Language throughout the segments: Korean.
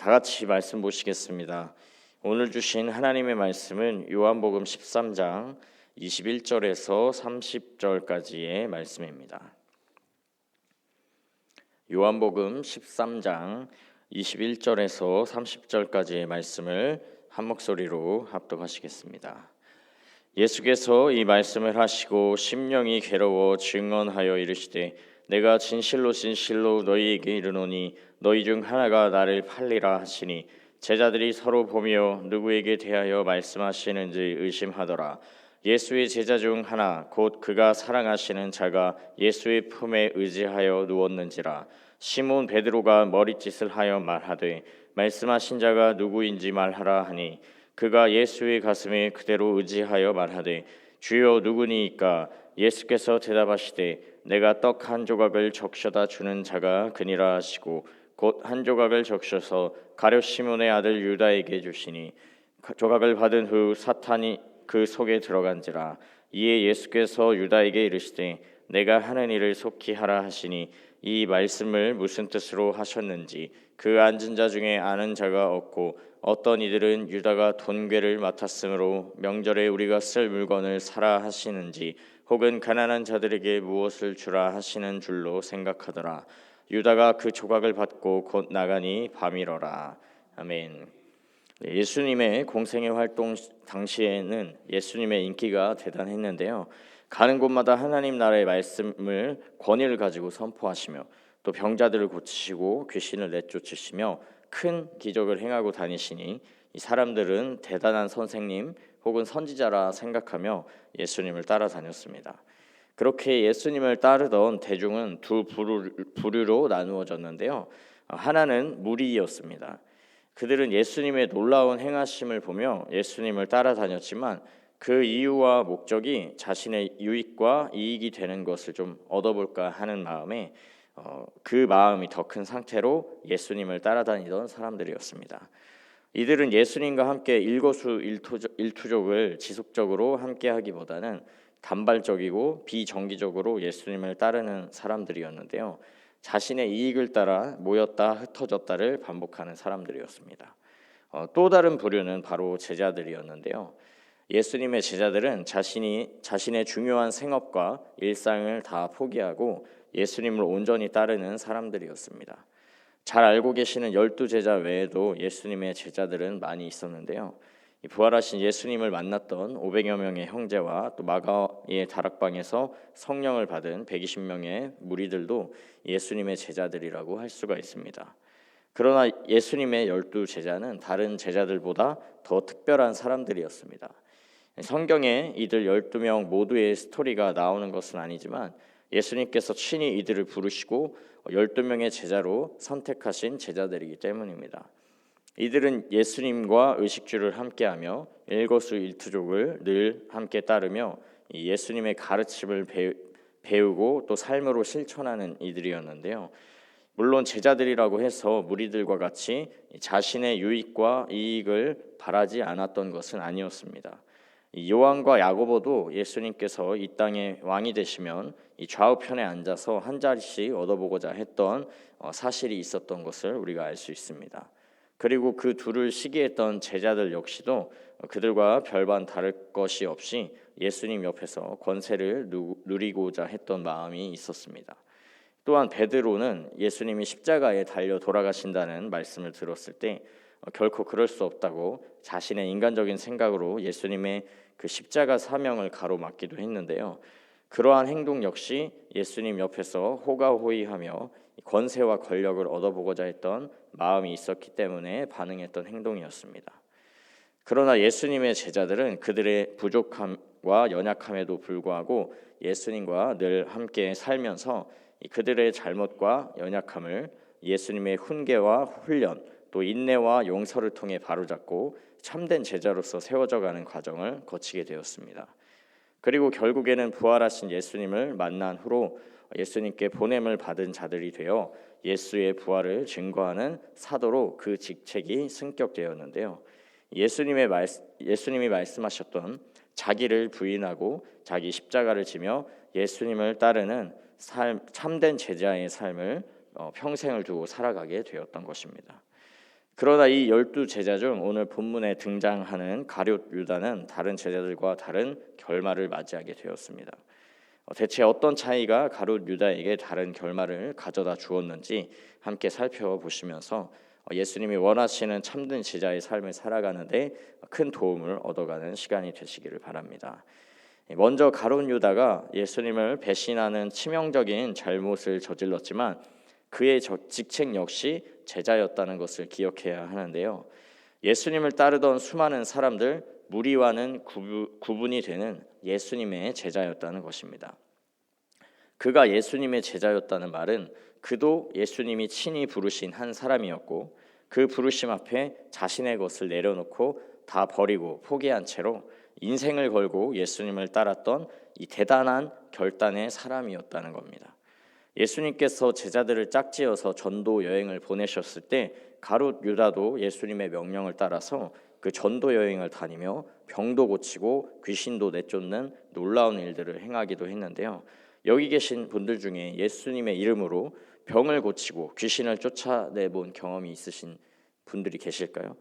다 같이 말씀 보시겠습니다. 오늘 주신 하나님의 말씀은 요한복음 13장 21절에서 30절까지의 말씀입니다. 요한복음 13장 21절에서 30절까지의 말씀을 한 목소리로 합독하시겠습니다. 예수께서 이 말씀을 하시고 심령이 괴로워 증언하여 이르시되 내가 진실로 진실로 너희에게 이르노니 너희 중 하나가 나를 팔리라 하시니 제자들이 서로 보며 누구에게 대하여 말씀하시는지 의심하더라. 예수의 제자 중 하나 곧 그가 사랑하시는 자가 예수의 품에 의지하여 누웠는지라. 시몬 베드로가 머리짓을 하여 말하되 말씀하신 자가 누구인지 말하라 하니 그가 예수의 가슴에 그대로 의지하여 말하되 주여 누구니이까? 예수께서 대답하시되 내가 떡 한 조각을 적셔다 주는 자가 그니라 하시고 곧 한 조각을 적셔서 가룟 시몬의 아들 유다에게 주시니 조각을 받은 후 사탄이 그 속에 들어간지라. 이에 예수께서 유다에게 이르시되 내가 하는 일을 속히 하라 하시니 이 말씀을 무슨 뜻으로 하셨는지 그 앉은 자 중에 아는 자가 없고 어떤 이들은 유다가 돈괴를 맡았으므로 명절에 우리가 쓸 물건을 사라 하시는지 혹은 가난한 자들에게 무엇을 주라 하시는 줄로 생각하더라. 유다가 그 조각을 받고 곧 나가니 밤이러라. 아멘. 예수님의 공생의 활동 당시에는 예수님의 인기가 대단했는데요. 가는 곳마다 하나님 나라의 말씀을 권위를 가지고 선포하시며 또 병자들을 고치시고 귀신을 내쫓으시며 큰 기적을 행하고 다니시니 이 사람들은 대단한 선생님 혹은 선지자라 생각하며 예수님을 따라다녔습니다. 그렇게 예수님을 따르던 대중은 두 부류로 나누어졌는데요. 하나는 무리였습니다. 그들은 예수님의 놀라운 행하심을 보며 예수님을 따라다녔지만 그 이유와 목적이 자신의 유익과 이익이 되는 것을 좀 얻어볼까 하는 마음에 그 마음이 더 큰 상태로 예수님을 따라다니던 사람들이었습니다. 이들은 예수님과 함께 일거수일투족을 지속적으로 함께하기보다는 단발적이고 비정기적으로 예수님을 따르는 사람들이었는데요. 자신의 이익을 따라 모였다 흩어졌다를 반복하는 사람들이었습니다. 또 다른 부류는 바로 제자들이었는데요. 예수님의 제자들은 자신의 중요한 생업과 일상을 다 포기하고 예수님을 온전히 따르는 사람들이었습니다. 잘 알고 계시는 12제자 외에도 예수님의 제자들은 많이 있었는데요. 부활하신 예수님을 만났던 500여 명의 형제와 또 마가의 다락방에서 성령을 받은 120명의 무리들도 예수님의 제자들이라고 할 수가 있습니다. 그러나 예수님의 12제자는 다른 제자들보다 더 특별한 사람들이었습니다. 성경에 이들 12명 모두의 스토리가 나오는 것은 아니지만 예수님께서 친히 이들을 부르시고 12명의 제자로 선택하신 제자들이기 때문입니다. 이들은 예수님과 의식주를 함께하며 일거수일투족을 늘 함께 따르며 예수님의 가르침을 배우고 또 삶으로 실천하는 이들이었는데요. 물론 제자들이라고 해서 무리들과 같이 자신의 유익과 이익을 바라지 않았던 것은 아니었습니다. 요한과 야고보도 예수님께서 이 땅의 왕이 되시면 이 좌우편에 앉아서 한 자리씩 얻어보고자 했던 사실이 있었던 것을 우리가 알 수 있습니다. 그리고 그 둘을 시기했던 제자들 역시도 그들과 별반 다를 것이 없이 예수님 옆에서 권세를 누리고자 했던 마음이 있었습니다. 또한 베드로는 예수님이 십자가에 달려 돌아가신다는 말씀을 들었을 때 결코 그럴 수 없다고 자신의 인간적인 생각으로 예수님의 그 십자가 사명을 가로막기도 했는데요. 그러한 행동 역시 예수님 옆에서 호가호위하며 권세와 권력을 얻어보고자 했던 마음이 있었기 때문에 반응했던 행동이었습니다. 그러나 예수님의 제자들은 그들의 부족함과 연약함에도 불구하고 예수님과 늘 함께 살면서 그들의 잘못과 연약함을 예수님의 훈계와 훈련 또 인내와 용서를 통해 바로잡고 참된 제자로서 세워져가는 과정을 거치게 되었습니다. 그리고 결국에는 부활하신 예수님을 만난 후로 예수님께 보냄을 받은 자들이 되어 예수의 부활을 증거하는 사도로 그 직책이 승격되었는데요. 예수님이 말씀하셨던 자기를 부인하고 자기 십자가를 지며 예수님을 따르는 참된 제자의 삶을 평생을 두고 살아가게 되었던 것입니다. 그러나 이 12제자 중 오늘 본문에 등장하는 가룟 유다는 다른 제자들과 다른 결말을 맞이하게 되었습니다. 대체 어떤 차이가 가룟 유다에게 다른 결말을 가져다 주었는지 함께 살펴보시면서 예수님이 원하시는 참된 제자의 삶을 살아가는데 큰 도움을 얻어가는 시간이 되시기를 바랍니다. 먼저 가룟 유다가 예수님을 배신하는 치명적인 잘못을 저질렀지만 그의 직책 역시 제자였다는 것을 기억해야 하는데요. 예수님을 따르던 수많은 사람들 무리와는 구분이 되는 예수님의 제자였다는 것입니다. 그가 예수님의 제자였다는 말은 그도 예수님이 친히 부르신 한 사람이었고 그 부르심 앞에 자신의 것을 내려놓고 다 버리고 포기한 채로 인생을 걸고 예수님을 따랐던 이 대단한 결단의 사람이었다는 겁니다. 예수님께서 제자들을 짝지어서 전도 여행을 보내셨을 때 가룟 유다도 예수님의 명령을 따라서 그 전도 여행을 다니며 병도 고치고 귀신도 내쫓는 놀라운 일들을 행하기도 했는데요. 여기 계신 분들 중에 예수님의 이름으로 병을 고치고 귀신을 쫓아내본 경험이 있으신 분들이 계실까요?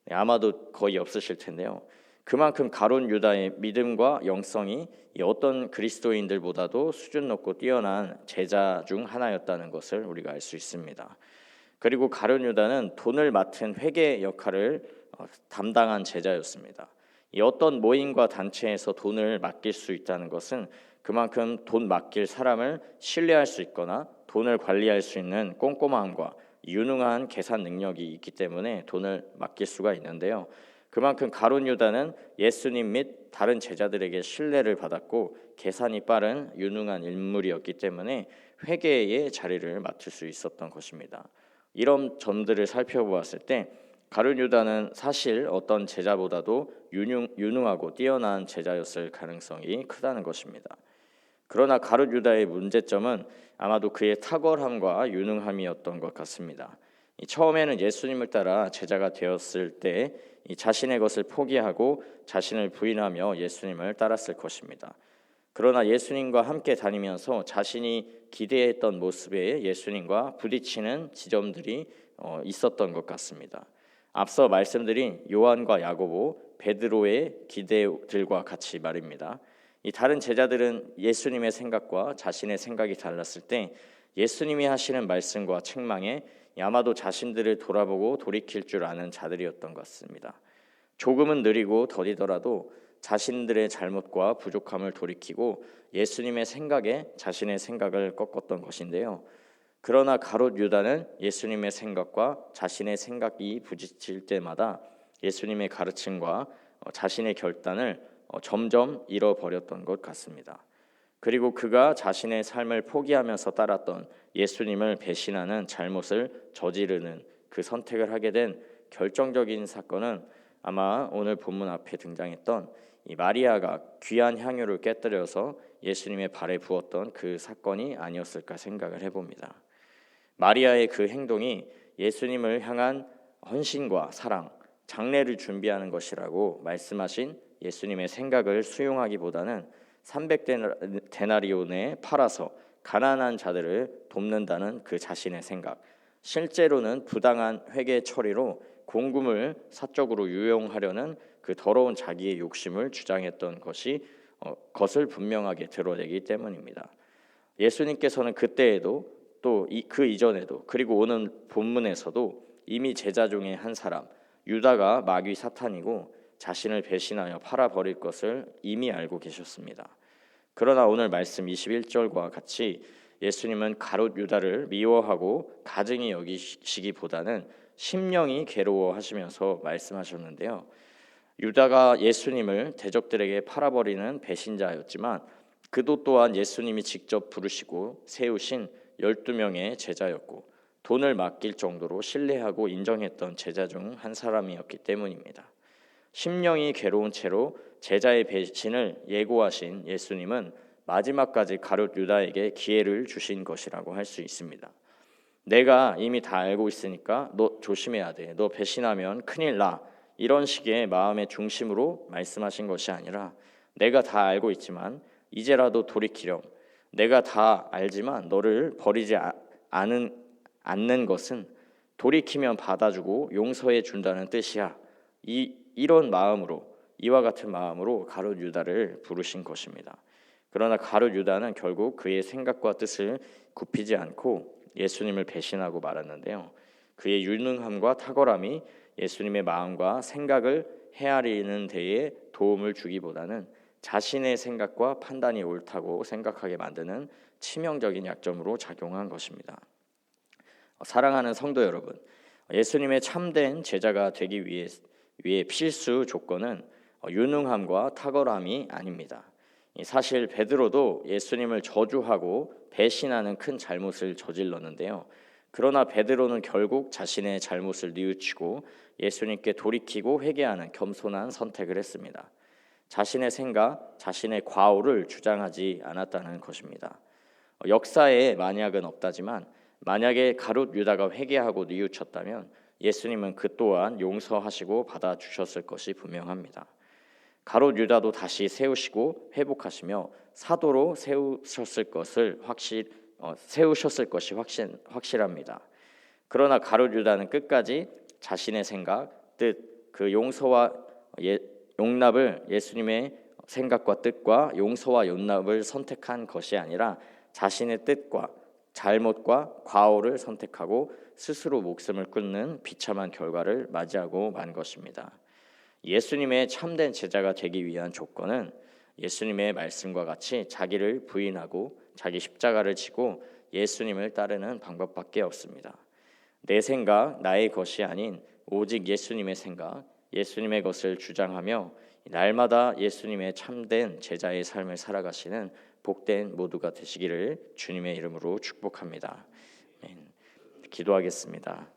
네, 아마도 거의 없으실 텐데요. 그만큼 가룟 유다의 믿음과 영성이 어떤 그리스도인들보다도 수준 높고 뛰어난 제자 중 하나였다는 것을 우리가 알 수 있습니다. 그리고 가룟 유다는 돈을 맡은 회계 역할을 담당한 제자였습니다. 이 어떤 모임과 단체에서 돈을 맡길 수 있다는 것은 그만큼 돈 맡길 사람을 신뢰할 수 있거나 돈을 관리할 수 있는 꼼꼼함과 유능한 계산 능력이 있기 때문에 돈을 맡길 수가 있는데요. 그만큼 가룟 유다는 예수님 및 다른 제자들에게 신뢰를 받았고 계산이 빠른 유능한 인물이었기 때문에 회계의 자리를 맡을 수 있었던 것입니다. 이런 점들을 살펴보았을 때 가룟 유다는 사실 어떤 제자보다도 유능하고 뛰어난 제자였을 가능성이 크다는 것입니다. 그러나 가룟 유다의 문제점은 아마도 그의 탁월함과 유능함이었던 것 같습니다. 처음에는 예수님을 따라 제자가 되었을 때 자신의 것을 포기하고 자신을 부인하며 예수님을 따랐을 것입니다. 그러나 예수님과 함께 다니면서 자신이 기대했던 모습에 예수님과 부딪히는 지점들이 있었던 것 같습니다. 앞서 말씀드린 요한과 야고보, 베드로의 기대들과 같이 말입니다. 이 다른 제자들은 예수님의 생각과 자신의 생각이 달랐을 때 예수님이 하시는 말씀과 책망에 아마도 자신들을 돌아보고 돌이킬 줄 아는 자들이었던 것 같습니다. 조금은 느리고 더디더라도 자신들의 잘못과 부족함을 돌이키고 예수님의 생각에 자신의 생각을 꺾었던 것인데요. 그러나 가룟 유다는 예수님의 생각과 자신의 생각이 부딪힐 때마다 예수님의 가르침과 자신의 결단을 점점 잃어버렸던 것 같습니다. 그리고 그가 자신의 삶을 포기하면서 따랐던 예수님을 배신하는 잘못을 저지르는 그 선택을 하게 된 결정적인 사건은 아마 오늘 본문 앞에 등장했던 이 마리아가 귀한 향유를 깨뜨려서 예수님의 발에 부었던 그 사건이 아니었을까 생각을 해봅니다. 마리아의 그 행동이 예수님을 향한 헌신과 사랑, 장례를 준비하는 것이라고 말씀하신 예수님의 생각을 수용하기보다는 300데나리온에 팔아서 가난한 자들을 돕는다는 그 자신의 생각, 실제로는 부당한 회계 처리로 공금을 사적으로 유용하려는 그 더러운 자기의 욕심을 주장했던 것을 분명하게 드러내기 때문입니다. 예수님께서는 그때에도 또 그 이전에도 그리고 오는 본문에서도 이미 제자 중에 한 사람 유다가 마귀 사탄이고 자신을 배신하여 팔아버릴 것을 이미 알고 계셨습니다. 그러나 오늘 말씀 21절과 같이 예수님은 가룟 유다를 미워하고 가증히 여기시기보다는 심령이 괴로워하시면서 말씀하셨는데요. 유다가 예수님을 대적들에게 팔아버리는 배신자였지만 그도 또한 예수님이 직접 부르시고 세우신 12명의 제자였고 돈을 맡길 정도로 신뢰하고 인정했던 제자 중 한 사람이었기 때문입니다. 심령이 괴로운 채로 제자의 배신을 예고하신 예수님은 마지막까지 가룟 유다에게 기회를 주신 것이라고 할 수 있습니다. 내가 이미 다 알고 있으니까 너 조심해야 돼. 너 배신하면 큰일 나. 이런 식의 마음의 중심으로 말씀하신 것이 아니라 내가 다 알고 있지만 이제라도 돌이키렴. 내가 다 알지만 너를 버리지 않는 것은 돌이키면 받아주고 용서해 준다는 뜻이야. 이런 마음으로, 이와 같은 마음으로 가룟 유다를 부르신 것입니다. 그러나 가룟 유다는 결국 그의 생각과 뜻을 굽히지 않고 예수님을 배신하고 말았는데요. 그의 유능함과 탁월함이 예수님의 마음과 생각을 헤아리는 데에 도움을 주기보다는 자신의 생각과 판단이 옳다고 생각하게 만드는 치명적인 약점으로 작용한 것입니다. 사랑하는 성도 여러분, 예수님의 참된 제자가 되기 위해 필수 조건은 유능함과 탁월함이 아닙니다. 사실 베드로도 예수님을 저주하고 배신하는 큰 잘못을 저질렀는데요. 그러나 베드로는 결국 자신의 잘못을 뉘우치고 예수님께 돌이키고 회개하는 겸손한 선택을 했습니다. 자신의 생각, 자신의 과오를 주장하지 않았다는 것입니다. 역사에 만약은 없다지만 만약에 가룟 유다가 회개하고 뉘우쳤다면 예수님은 그 또한 용서하시고 받아주셨을 것이 분명합니다. 가룟 유다도 다시 세우시고 회복하시며 사도로 세우셨을 것이 확실합니다. 그러나 가룟 유다는 끝까지 자신의 생각, 뜻, 그 용서와 용납을 예수님의 생각과 뜻과 용서와 용납을 선택한 것이 아니라 자신의 뜻과 잘못과 과오를 선택하고 스스로 목숨을 끊는 비참한 결과를 맞이하고 만 것입니다. 예수님의 참된 제자가 되기 위한 조건은 예수님의 말씀과 같이 자기를 부인하고 자기 십자가를 지고 예수님을 따르는 방법밖에 없습니다. 내 생각, 나의 것이 아닌 오직 예수님의 생각, 예수님의 것을 주장하며 날마다 예수님의 참된 제자의 삶을 살아가시는 복된 모두가 되시기를 주님의 이름으로 축복합니다. 기도하겠습니다.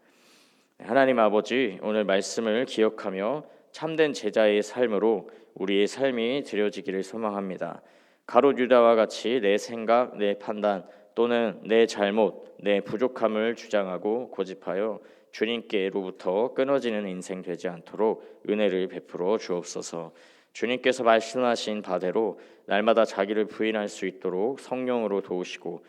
하나님 아버지, 오늘 말씀을 기억하며 참된 제자의 삶으로 우리의 삶이 드려지기를 소망합니다. 가룟 유다와 같이 내 생각, 내 판단 또는 내 잘못, 내 부족함을 주장하고 고집하여 주님께로부터 끊어지는 인생 되지 않도록 은혜를 베풀어 주옵소서. 주님께서 말씀하신 바대로 날마다 자기를 부인할 수 있도록 성령으로 도우시고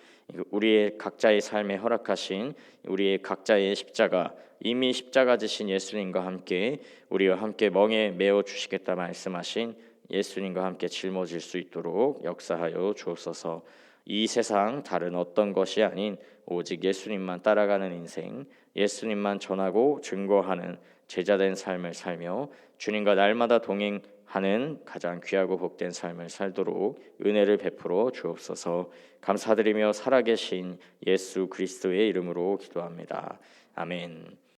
우리의 각자의 삶에 허락하신 우리의 각자의 십자가, 이미 십자가 지신 예수님과 함께 우리와 함께 멍에 메어 주시겠다 말씀하신 예수님과 함께 짊어질 수 있도록 역사하여 주옵소서. 이 세상 다른 어떤 것이 아닌 오직 예수님만 따라가는 인생, 예수님만 전하고 증거하는 제자된 삶을 살며 주님과 날마다 동행하는 가장 귀하고 복된 삶을 살도록 은혜를 베풀어 주옵소서. 감사드리며 살아계신 예수 그리스도의 이름으로 기도합니다. 아멘.